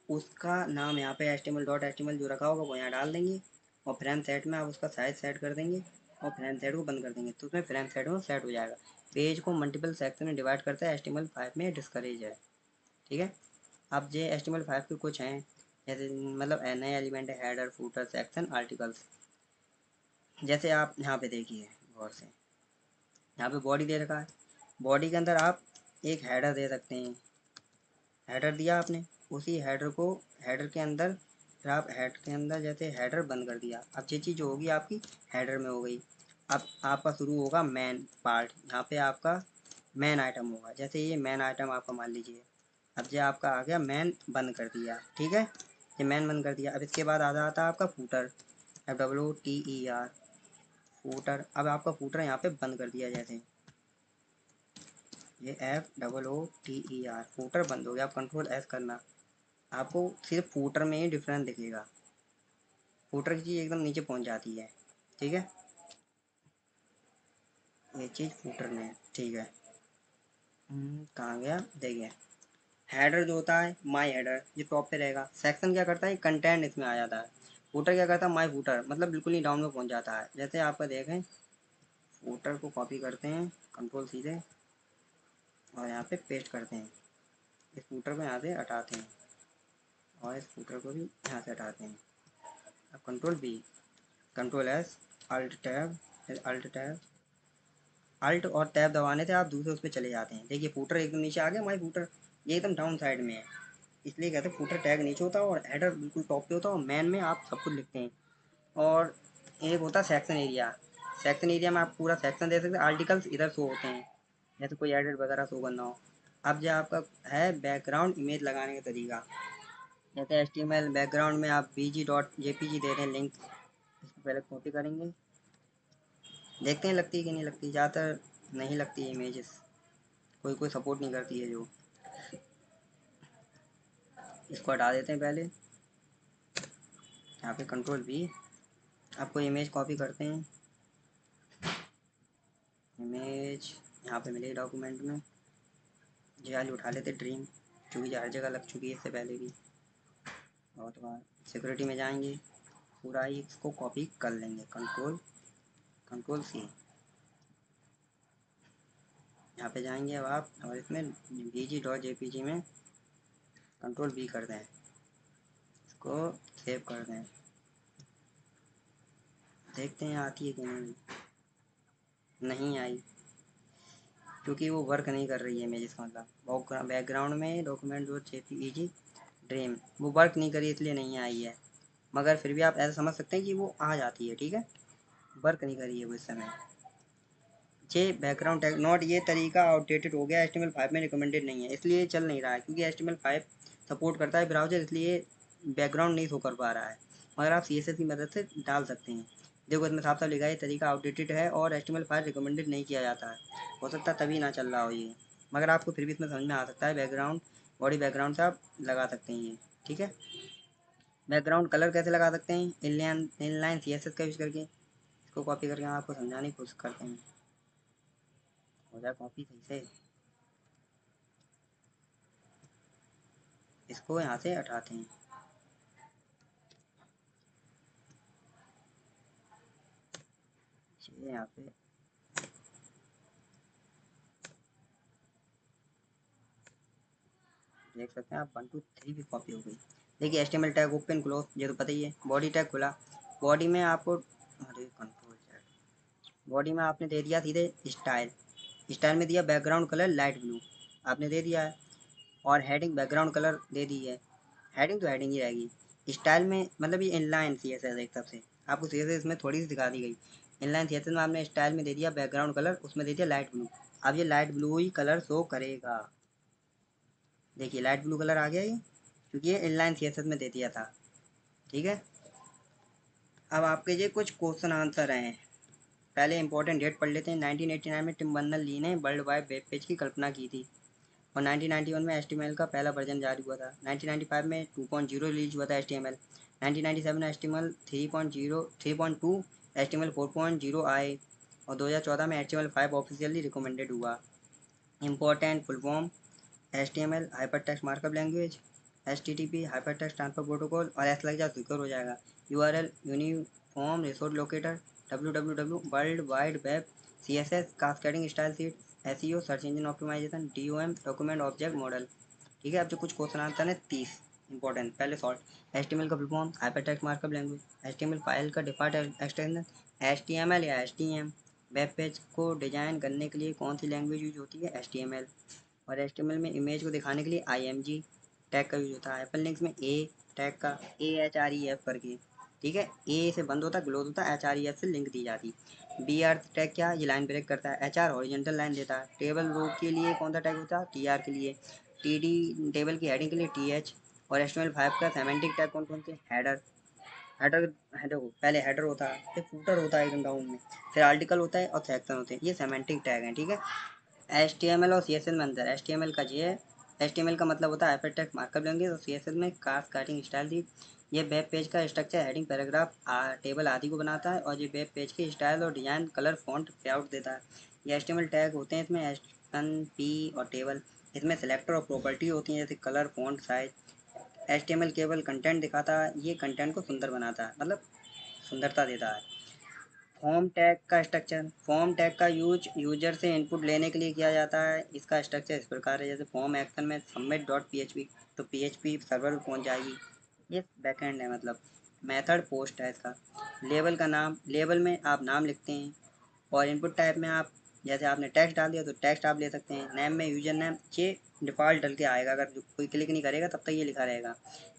उसका नाम यहाँ पे HTML.html जो रखा होगा वो यहाँ डाल देंगे, और फ्रेम सेट में आप उसका साइज सेट कर देंगे और फ्रेम सेट को बंद कर देंगे, तो उसमें फ्रेम सेट में सेट हो जाएगा। पेज को मल्टीपल सेक्शन में डिवाइड करता है, HTML5 में डिस्करेज है। ठीक है। अब ये HTML5 के कुछ हैं, जैसे मतलब नए एलिमेंट है, हेडर, फूटर, सेक्शन, आर्टिकल्स। जैसे आप यहाँ पे देखिए गौर से, यहाँ पे बॉडी दे रखा है, बॉडी के अंदर आप एक हेडर दे सकते हैं, हेडर दिया आपने, उसी हेडर के अंदर फिर आप हेड के अंदर जैसे हेडर बंद कर दिया, अब ये चीज़ जो होगी आपकी हेडर में हो गई। अब आपका शुरू होगा मेन पार्ट, यहाँ पे आपका मेन आइटम होगा, जैसे ये मेन आइटम आपका मान लीजिए, अब ये आपका आ गया मेन, बंद कर दिया। ठीक है, ये मेन बंद कर दिया। अब इसके बाद आ जाता है आपका फूटर, FOOTER, फूटर। अब आपका फूटर यहाँ पे बंद कर दिया, जैसे ये FOOTER, फूटर बंद हो गया। आप कंट्रोल S करना, आपको सिर्फ फूटर में ही डिफरेंस दिखेगा, फूटर की चीज़ एकदम नीचे पहुँच जाती है। ठीक है, ये चीज़ फूटर में है। ठीक है, कहाँ गया, देखिए हेडर जो होता है माई हेडर, ये टॉप पे रहेगा। सेक्शन क्या करता है, कंटेंट इसमें आ जाता है। फूटर क्या करता है, माई फूटर, मतलब बिल्कुल ही डाउन में पहुँच जाता है। जैसे आपका देखें, फूटर को कॉपी करते हैं कंट्रोल सीधे और यहाँ पे पेस्ट करते हैं, इस फूटर को यहाँ से हटाते हैं और इस फूटर को भी यहाँ से हटाते हैं। अब control S, alt tab alt और टैब दबाने से आप दूसरे उस पर चले जाते हैं। देखिए फूटर एकदम नीचे आ गया, माई फूटर ये एकदम डाउन साइड में है, इसलिए कहते हैं फूटर टैग नीचे होता है और हेडर बिल्कुल टॉप पे होता है, और मैन में आप सब कुछ लिखते हैं। और एक होता है सेक्शन एरिया, सेक्शन एरिया में आप पूरा सेक्शन दे सकते हैं, आर्टिकल्स इधर शो होते हैं, जैसे कोई एडिट वगैरह शो करना हो। अब जो आपका है बैकग्राउंड इमेज लगाने का तरीका, जैसे HTML बैकग्राउंड में आप bg.jpg दे रहे हैं लिंक, इसको पहले कॉपी करेंगे, देखते हैं लगती है कि नहीं लगती, ज़्यादातर नहीं लगती है इमेजेस, कोई कोई सपोर्ट नहीं करती है जो, इसको हटा देते हैं पहले। यहाँ पे कंट्रोल V, आपको इमेज कॉपी करते हैं, इमेज यहाँ पे मिलेगी डॉक्यूमेंट में, वाली उठा लेते ड्रीम, क्योंकि हर जगह लग चुकी है इससे पहले भी बहुत बार। सिक्योरिटी में जाएंगे, पूरा ही इसको कॉपी कर लेंगे, कंट्रोल C, यहाँ पे जाएंगे अब आप और इसमें bg.jpg में कंट्रोल V कर दें, इसको सेव कर दें, देखते हैं आती है कि नहीं। नहीं आई, क्योंकि वो वर्क नहीं कर रही है इमेज, इसका मतलब बैकग्राउंड में document.jpg ड्रीम वो वर्क नहीं करी इसलिए नहीं आई है, मगर फिर भी आप ऐसा समझ सकते हैं कि वो आ जाती है। ठीक है, वर्क नहीं करी है वो इस समय। ये बैकग्राउंड टैग नॉट, ये तरीका आउटडेटेड हो गया, HTML5 में रिकमेंडेड नहीं है, इसलिए चल नहीं रहा है, क्योंकि HTML5 सपोर्ट करता है ब्राउज़र, इसलिए बैकग्राउंड नहीं शो कर पा रहा है, मगर आप CSS की मदद से डाल सकते हैं। देखो इसमें साफ साफ लिखा है तरीका आउटडेटेड है और HTML5 रिकमेंडेड नहीं किया जाता है, हो सकता है तभी ना चल रहा हो ये, मगर आपको फिर भी इसमें समझ में आ सकता है, बैकग्राउंड बॉडी बैकग्राउंड से आप लगा सकते हैं ये। ठीक है, बैकग्राउंड कलर कैसे लगा सकते हैं, इनलाइन CSS का यूज़ करके, इसको कॉपी करके हम आपको समझाने की कोशिश करते हैं, हो जाए कॉपी सही से, इसको यहाँ से हटाते हैं, ये यहाँ पे देख सकते हैं आप 1 2 3 भी कॉपी हो गई। देखिए HTML टैग ओपन क्लोज, ये तो पता ही है, बॉडी टैग खुला, बॉडी में आपको, अरे कंट्रोल Z, बॉडी में आपने दे दिया सीधे स्टाइल, स्टाइल में दिया बैकग्राउंड कलर लाइट ब्लू, आपने दे दिया है, और हेडिंग बैकग्राउंड कलर दे दी है, हेडिंग तो हेडिंग ही रहेगी। स्टाइल में मतलब ये इनलाइन CSS एक तरफ से, आपको CSS इसमें थोड़ी सी दिखा दी गई, इनलाइन CSS में आपने स्टाइल में दे दिया बैकग्राउंड कलर, उसमें दे दिया लाइट ब्लू, अब ये लाइट ब्लू ही कलर शो करेगा। देखिए लाइट ब्लू कलर आ गया ये, क्योंकि ये इनलाइन CSS में दे दिया था। ठीक है, अब आपके ये कुछ क्वेश्चन आंसर हैं, पहले इंपॉर्टेंट डेट पढ़ लेते हैं। 1989 में टिम बर्नर ली ने वर्ल्ड वाइड वेब पेज की कल्पना की थी। और 1991 में HTML का पहला वर्जन जारी हुआ था। 1995 में 2.0 रिलीज हुआ था HTML। 1997 में HTML 3.2 HTML 4.0 आए और 2014 में HTML 5 ऑफिशियली रिकमेंडेड हुआ। Important full form HTML hypertext markup language, HTTP hypertext transfer protocol, और ऐसा लग जाए सिक्योर हो जाएगा। URL uniform resource locator, www world wide web, CSS cascading style sheet, SEO search engine optimisation, DOM document object model. ठीक है, अब जो कुछ क्वेश्चन आंसर है 30 इंपॉर्टेंट। पहले सॉल्व HTML का full form hypertext markup language. HTML file का default extension HTML या HTM। वेब पेज को डिजाइन करने के लिए कौन सी लैंग्वेज यूज होती है? HTML। और HTML में इमेज को दिखाने के लिए IMG टैग का यूज होता है। हाइपरलिंक्स में ए टैग का AHREF करके, ठीक है, ए से बंद होता है, क्लोज होता है, HREF से लिंक दी जाती। BR टैग क्या है? ये लाइन ब्रेक करता है। HR हॉरिजॉन्टल लाइन देता है। टेबल रो के लिए कौन सा टैग होता है? TR के लिए। TD टेबल की हेडिंग के लिए TH। और HTML5 का सेमेंटिक टैग कौन कौन से? हेडर। हेडर हेडर पहले हेडर होता है, फिर फूटर होता है एकदम डाउन में, फिर आर्टिकल होता है और सेक्शन होते हैं। ये सेमेंटिक टैग है, ठीक है। HTML और CSS में अंतर। HTML का ये है, HTML का मतलब होता है हाइपरटेक्स्ट मार्कअप लैंग्वेज, और CSS में कास्केडिंग स्टाइल थी। ये वेब पेज का स्ट्रक्चर हेडिंग पैराग्राफ टेबल आदि को बनाता है, और ये वेब पेज के स्टाइल और डिजाइन कलर फॉन्ट लेआउट देता है। ये HTML टैग होते हैं इसमें HTML और टेबल। इसमें सेलेक्टर और प्रॉपर्टी होती हैं जैसे कलर फॉन्ट साइज। HTML केवल कंटेंट दिखाता है, ये कंटेंट को सुंदर बनाता है, मतलब सुंदरता देता है। फॉर्म टैग का स्ट्रक्चर। फॉर्म टैग का यूज यूजर से इनपुट लेने के लिए किया जाता है। इसका स्ट्रक्चर इस प्रकार है, जैसे फॉर्म एक्शन में सबमिट डॉट PHP, तो PHP सर्वर पर पहुंच जाएगी, ये बैकएंड है मतलब। मेथड पोस्ट है इसका। लेबल का नाम, लेबल में आप नाम लिखते हैं। और इनपुट टाइप में आप, जैसे आपने टेक्स्ट डाल दिया तो टेक्स्ट आप ले सकते हैं। नेम में यूजर नेम, ये डिफ़ॉल्ट डल के आएगा, अगर जो कोई क्लिक नहीं करेगा तब तक ये लिखा रहेगा,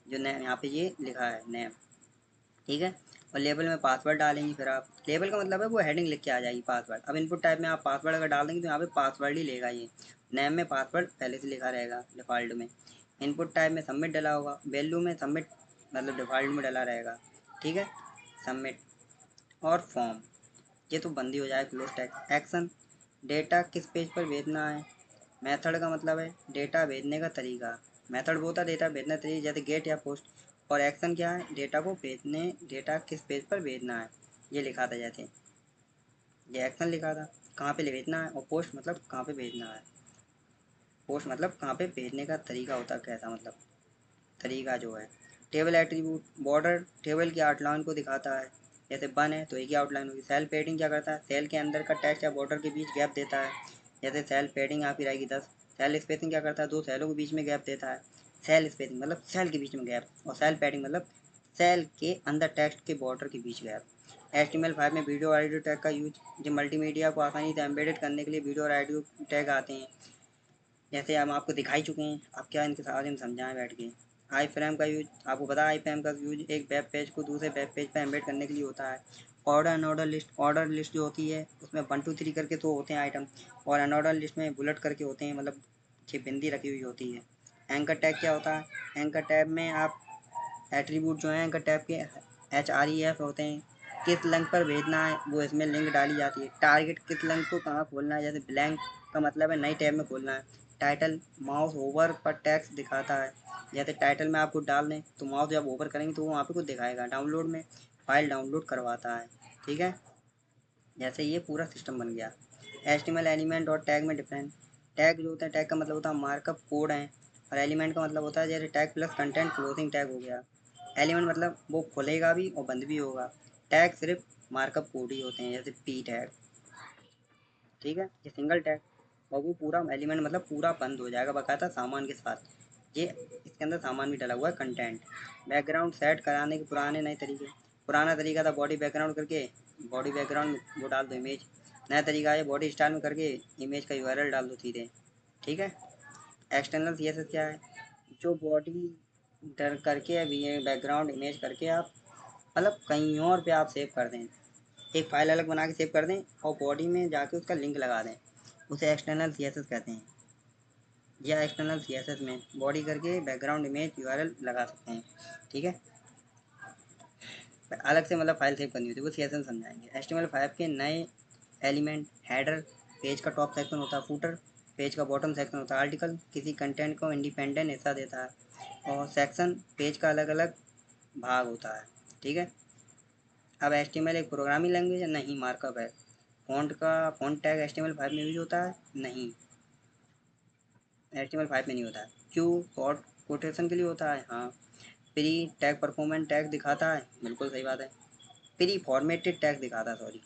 जो नेम यहाँ पे ये लिखा है नेम, ठीक है। और लेबल में पासवर्ड डालेंगे, फिर आप, लेबल का मतलब है वो हेडिंग लिख के आ जाएगी पासवर्ड। अब इनपुट टाइप में आप पासवर्ड अगर डाल देंगे तो यहाँ पे पासवर्ड ही लेगा ये। नेम में पासवर्ड पहले से लिखा रहेगा डिफ़ॉल्ट में। इनपुट टाइप में सबमिट डला होगा। वैल्यू में सबमिट मतलब डिफ़ॉल्ट में डला रहेगा, ठीक है। सबमिट। और फॉर्म, ये तो बंदी हो जाए क्लोज टैग। एक्शन, डेटा किस पेज पर भेजना है। मेथड का मतलब है डेटा भेजने का तरीका। मेथड वो होता है डेटा भेजने का तरीका, जैसे गेट या पोस्ट। और एक्शन क्या है? डेटा को भेजने, डेटा किस पेज पर भेजना है, ये लिखा था, जैसे ये एक्शन लिखा था कहाँ पे भेजना है, और पोस्ट मतलब कहाँ पे भेजना है। पोस्ट मतलब कहाँ पे भेजने का तरीका होता है, कैसा मतलब तरीका जो है। टेबल एट्रीब्यूट, बॉर्डर टेबल की आउटलाइन को दिखाता है, जैसे वन है तो एक ही आउटलाइन होगी। सेल पेडिंग क्या करता है? सेल के अंदर का टेक्स्ट या बॉर्डर के बीच गैप देता है, जैसे सेल पेडिंग यहाँ पे रहेगी 10। सेल स्पेसिंग क्या करता है? दो सेलों के बीच में गैप देता है। सेल स्पेसिंग मतलब सेल के बीच में गैप, और सेल पेडिंग मतलब सेल के अंदर टेक्स्ट के बॉर्डर के बीच गैप। HTML5 में वीडियो और ऑडियो टैग का यूज, जो मल्टीमीडिया को आसानी से एम्बेडेड करने के लिए वीडियो और ऑडियो टैग आते हैं, जैसे हम आपको दिखाई चुके हैं, अब क्या इनके साथ हम समझाएं बैठ के। आई फ्रेम का यूज, आपको पता है आई फ्रेम का यूज एक वेब पेज को दूसरे वेब पेज पर एम्बेड करने के लिए होता है। Order and order list, order list जो होती है उसमें 1 2 3 करके तो होते हैं आइटम, और अनऑर्डर लिस्ट में बुलेट करके होते हैं, मतलब ये बिंदी रखी हुई होती है। एंकर टैग क्या होता है? एंकर टैग में आप एट्रीब्यूट जो है एंकर टैग के HREF होते हैं। किस लिंक पर भेजना है वो इसमें लिंक डाली जाती है। टारगेट, किस लिंक को कहाँ खोलना है, जैसे ब्लैंक का मतलब है नई टैब में खोलना है। टाइटल, माउस ओवर पर टेक्स्ट दिखाता है, जैसे टाइटल में आप कुछ डाल दें तो माउस जब ओवर करेंगे तो वो वहाँ पे कुछ दिखाएगा। डाउनलोड में फाइल डाउनलोड करवाता है, ठीक है। जैसे ये पूरा सिस्टम बन गया। HTML एलिमेंट और टैग में डिफरेंस। टैग जो होता है, टैग का मतलब होता है मार्कअप कोड है, और एलिमेंट का मतलब होता है जैसे tag plus content closing tag हो गया। एलिमेंट मतलब वो खुलेगा भी और बंद भी होगा। टैग सिर्फ मार्कअप कोड ही होते हैं, जैसे P टैग, ठीक है। ये सिंगल टैग, और वो पूरा एलिमेंट मतलब पूरा बंद हो जाएगा बकायदा सामान के साथ। ये इसके अंदर सामान भी डला हुआ है, कंटेंट। बैकग्राउंड सेट कराने के पुराने नए तरीके। पुराना तरीका था बॉडी बैकग्राउंड करके, बॉडी बैकग्राउंड में वो डाल दो इमेज। नया तरीका है बॉडी स्टाइल में करके इमेज का URL डाल दो सीधे, ठीक है। एक्सटर्नल CSS क्या है? जो बॉडी डर करके अभी ये बैकग्राउंड इमेज करके आप मतलब कहीं और पे आप सेव कर दें, एक फाइल अलग बना के सेव कर दें और बॉडी में जाके उसका लिंक लगा दें, उसे एक्सटर्नल CSS कहते हैं। या एक्सटर्नल CSS में बॉडी करके बैकग्राउंड इमेज URL लगा सकते हैं, ठीक है। अलग से मतलब फाइल सेव करनी होती है वो CSS समझाएंगे। HTML5 के नए एलिमेंट, हेडर, पेज का टॉप सेक्शन होता है। फूटर, पेज का बॉटम सेक्शन होता है। आर्टिकल किसी कंटेंट को इंडिपेंडेंट हिस्सा देता है। और सेक्शन पेज का अलग अलग भाग होता है। ठीक है। अब HTML एक प्रोग्रामिंग लैंग्वेज है? नहीं, मार्कअप है। फ़ॉन्ट टैग HTML5 में यूज होता है? नहीं, HTML5 में नहीं होता है। क्यों? शॉर्ट कोटेशन के लिए होता है। हाँ। प्री टैग परफॉर्मेंस टैग दिखाता है? बिल्कुल सही बात है। प्री फॉर्मेटेड टैग दिखाता है, सॉरी,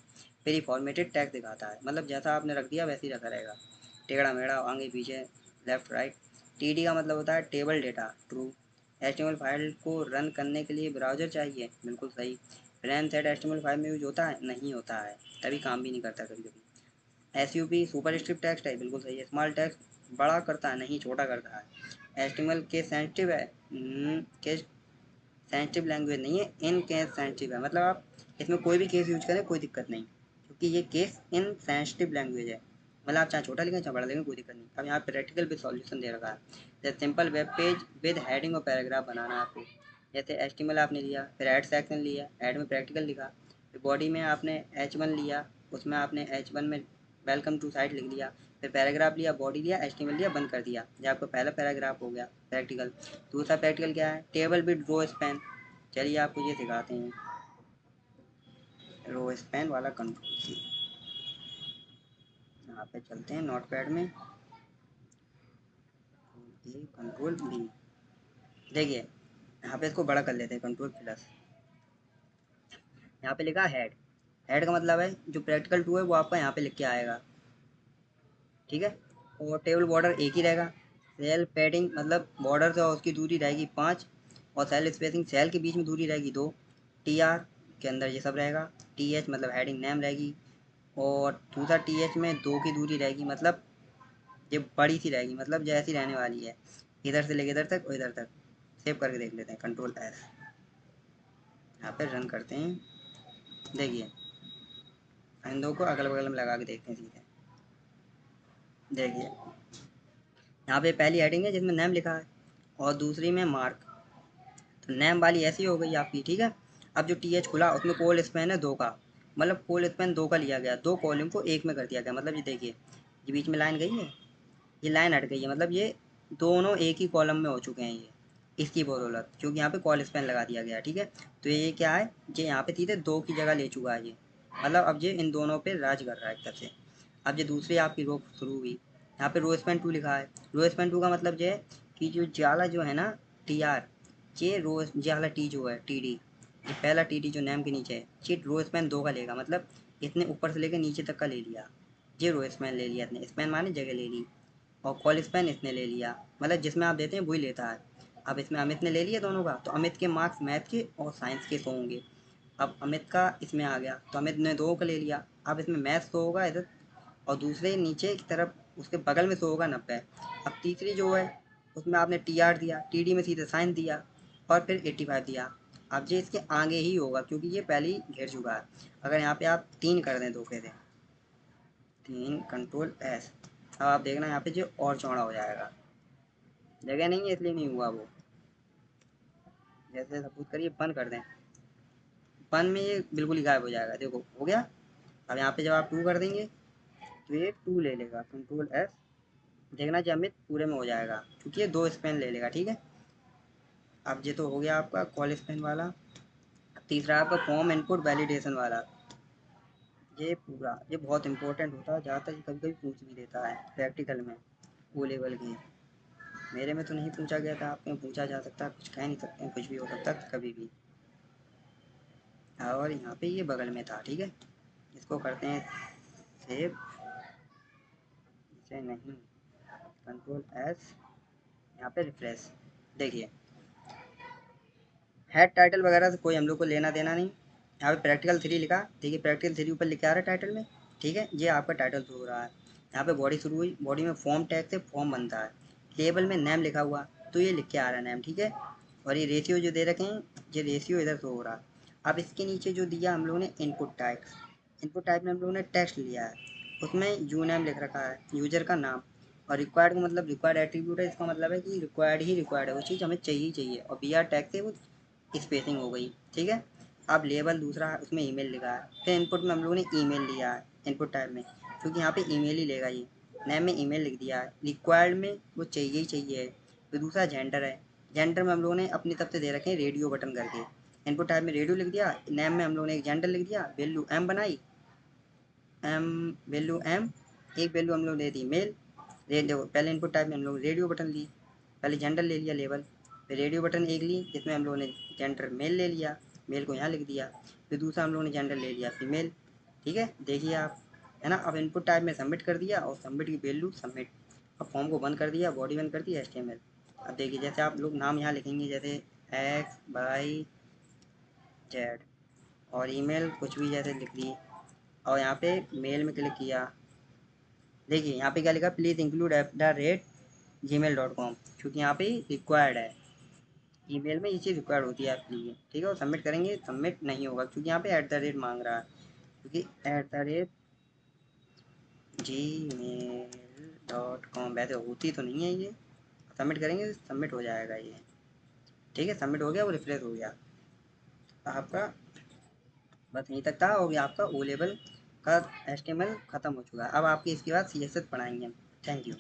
प्री फॉर्मेटेड टैग दिखाता है, मतलब जैसा आपने रख दिया वैसे ही रखा रहेगा, टेढ़ा मेढ़ा, आगे पीछे, लेफ्ट राइट। TD का मतलब होता है table data, true. HTML file को रन करने के लिए ब्राउज़र चाहिए? बिल्कुल सही। रैम सेट HTML5 में यूज होता है? नहीं होता है, तभी काम भी नहीं करता कभी कभी। SUP सुपर स्क्रिप्ट टेक्स्ट है? बिल्कुल सही है। स्मॉल टेक्स्ट बड़ा करता है? नहीं, छोटा करता है। HTML केस सेंसिटिव है? केस सेंसिटिव लैंग्वेज नहीं है, इन केस सेंसिटिव है, मतलब आप इसमें कोई भी केस यूज करें कोई दिक्कत नहीं, क्योंकि ये केस इन सेंसिटिव लैंग्वेज है, मतलब आप चाहे छोटा लिखें चाहे बड़ा लिखें कोई दिक्कत नहीं। अब यहाँ प्रैक्टिकल विद सॉल्यूशन दे रखा है। जैसे simple web page with heading और पैराग्राफ बनाना है आपको। जैसे HTML आपने लिया, फिर ऐड सेक्शन लिया, ऐड में प्रैक्टिकल लिखा, फिर बॉडी में आपने H1 लिया, उसमें आपने H1 में वेलकम टू साइट लिख लिया, फिर पैराग्राफ लिया, बॉडी लिया, HTML लिया, बंद कर दिया। ये आपका पहला पैराग्राफ हो गया प्रैक्टिकल। दूसरा प्रैक्टिकल क्या है? Table with row span. चलिए आपको ये सिखाते हैं, रो स्पैन वाला कंट्रोल सी। यहाँ पे चलते हैं नोटपैड में, कंट्रोल बी। देखिए यहाँ पे इसको बड़ा कर लेते हैं, कंट्रोल प्लस। यहाँ पे लिखा हेड। हेड का मतलब है जो प्रैक्टिकल 2 है वो आपका यहाँ पे लिख के आएगा। ठीक है। और टेबल बॉर्डर एक ही रहेगा। सेल पैडिंग मतलब बॉर्डर से और उसकी दूरी रहेगी 5, और सेल स्पेसिंग सेल के बीच में दूरी रहेगी 2। TR के अंदर ये सब रहेगा। TH मतलब हेडिंग नेम रहेगी, और दूसरा TH में 2 की दूरी रहेगी, मतलब ये बड़ी सी रहेगी, मतलब जैसी रहने वाली है, इधर से लेके इधर तक और इधर तक। सेव करके देख लेते हैं, कंट्रोल S। यहाँ पे रन करते हैं। देखिए इन दो को अगल बगल में लगा के देखते हैं सीधे। देखिए यहाँ पे पहली हेडिंग है जिसमें नेम लिखा है, और दूसरी में मार्क। तो नेम वाली ऐसी हो गई आपकी। ठीक है। अब जो TH खुला उसमें कोल स्पैन है 2 का, मतलब कोल स्पैन 2 का लिया गया, 2 कॉलम को एक में कर दिया गया, मतलब ये देखिए ये बीच में लाइन गई है, ये लाइन हट गई है, मतलब ये दोनों एक ही कॉलम में हो चुके हैं ये, इसकी बदौलत, क्योंकि यहाँ पे कॉल स्पैन लगा दिया गया। ठीक है। तो ये क्या है, ये यहाँ पे सीधे 2 की जगह ले चुका है ये, मतलब अब ये इन दोनों पे राज कर रहा है एक तरह से। अब ये दूसरी आपकी रो शुरू हुई, यहाँ पे रो स्पैन 2 लिखा है। रो स्पैन 2 का मतलब ये है कि जो जाला जो है ना, TR, ये रो जाला T जो है TD, ये पहला TD जो नेम के नीचे है, ये रो स्पैन 2 का लेगा, मतलब इसने ऊपर से लेकर नीचे तक का ले लिया, ये रो स्पैन ले लिया इसने, स्पैन माने जगह ले ली। और कॉल स्पैन इसने ले लिया, मतलब जिसमें आप देते हैं वही लेता है। अब इसमें अमित ने ले लिया दोनों का, तो अमित के मार्क्स मैथ के और साइंस के 100 होंगे। अब अमित का इसमें आ गया तो अमित ने 2 का ले लिया, अब इसमें मैथ 100 होगा इधर, और दूसरे नीचे की तरफ उसके बगल में 100 होगा 90। अब तीसरी जो है उसमें आपने TR दिया, TD में सीधे साइन दिया, और फिर 85 दिया। अब ये इसके आगे ही होगा क्योंकि ये पहले ही घेर चुका है। अगर यहाँ पे आप 3 कर दें धोखे से, 3 कंट्रोल S, अब आप देखना यहाँ पे जो और चौड़ा हो जाएगा, जगह नहीं है इसलिए नहीं हुआ वो। जैसे सपोज करिए बंद कर दें, बंद में ये बिल्कुल ही गायब हो जाएगा, देखो हो गया। अब यहाँ पे जब आप 2 कर देंगे तो ये 2 ले लेगा, कंट्रोल S। देखना जी अमित पूरे में हो जाएगा क्योंकि ये 2 स्पेन ले लेगा। ठीक है। अब ये तो हो गया आपका कॉल स्पेन वाला। तीसरा आपका फॉर्म इनपुट वैलिडेशन वाला, ये पूरा ये बहुत इंपॉर्टेंट होता है, ज़्यादातर कभी कभी पूछ भी देता है प्रैक्टिकल में, ओ लेवल की। मेरे में तो नहीं पूछा गया था, आप में पूछा जा सकता है, कुछ कह नहीं सकते, कुछ भी हो सकता है कभी भी। और यहाँ पे ये बगल में था। ठीक है। इसको करते हैं सेव, इसे नहीं, कंट्रोल S, यहाँ पे रिफ्रेश। देखिए हेड टाइटल वगैरह से कोई हम लोग को लेना देना नहीं। यहाँ पे प्रैक्टिकल 3 लिखा, देखिए प्रैक्टिकल 3 ऊपर लिखा आ रहा है टाइटल में। ठीक है। ये आपका टाइटल शुरू हो रहा है। यहाँ पे बॉडी शुरू हुई, बॉडी में फॉर्म टैग से फॉर्म बनता है, टेबल में नेम लिखा हुआ, तो ये लिख के आ रहा है नेम। ठीक है। और ये रेशियो जो दे रखे हैं, ये रेशियो इधर शो हो रहा है। अब इसके नीचे जो दिया हम लोगों ने इनपुट टाइप, इनपुट टाइप में हम लोगों ने टेक्स्ट लिया है, उसमें यू नेम लिख रखा है, यूजर का नाम। और रिक्वायर्ड का मतलब रिक्वायर्ड एट्रीब्यूट है, इसका मतलब है कि रिक्वायर्ड ही रिक्वायर्ड है, वो चीज़ हमें चाहिए ही चाहिए, और BR टैग से वो स्पेसिंग हो गई। ठीक है। अब लेबल दूसरा है, उसमें ईमेल लिखा है, फिर इनपुट में हम लोगों ने ईमेल लिया है इनपुट टाइप में, क्योंकि यहाँ पे ईमेल ही लेगा ये। नेम में ईमेल लिख दिया, रिक्वायर्ड में वो चाहिए ही चाहिए है। फिर दूसरा जेंडर है, जेंडर में हम लोगों ने अपनी तरफ से दे रखे हैं रेडियो बटन करके। इनपुट टाइप में रेडियो लिख दिया, नेम में हम लोगों ने एक जेंडर लिख दिया, वैल्यू एम बनाई, एम वैल्यू एम, एक वैल्यू हम लोग दे दी मेल। देखो पहले इनपुट टाइप में हम लोग रेडियो बटन ली, पहले जेंडर ले लिया लेवल, फिर रेडियो बटन एक ली जिसमें हम लोगों ने जेंडर मेल ले लिया, मेल को यहाँ लिख दिया। फिर दूसरा हम लोगों ने जेंडर ले लिया फीमेल। ठीक है, देखिए आप, है ना। अब इनपुट टाइप में सबमिट कर दिया और सबमिट की वैल्यू सबमिट। अब फॉर्म को बंद कर दिया, बॉडी बंद कर दी HTML। अब देखिए जैसे आप लोग नाम यहाँ लिखेंगे जैसे XYZ, और ईमेल कुछ भी जैसे लिख दी, और यहाँ पे मेल में क्लिक किया। देखिए यहाँ पे क्या लिखा, प्लीज़ इंक्लूड @gmail.com, क्योंकि यहाँ पे रिक्वायर्ड है, ईमेल में ये चीज़ रिक्वायर्ड होती है आपके लिए। ठीक है, और सबमिट करेंगे, सबमिट नहीं होगा क्योंकि यहाँ पे @ मांग रहा है, क्योंकि @gmail.com वैसे होती तो नहीं है ये। सबमिट करेंगे, सबमिट हो जाएगा ये। ठीक है, सबमिट हो गया, वो रिफ्रेश हो गया आपका। बस यहीं तक था, और ये आपका ओ लेवल का HTML ख़त्म हो चुका है। अब आपकी इसके बाद CSS पढ़ाएंगे हम। Thank you.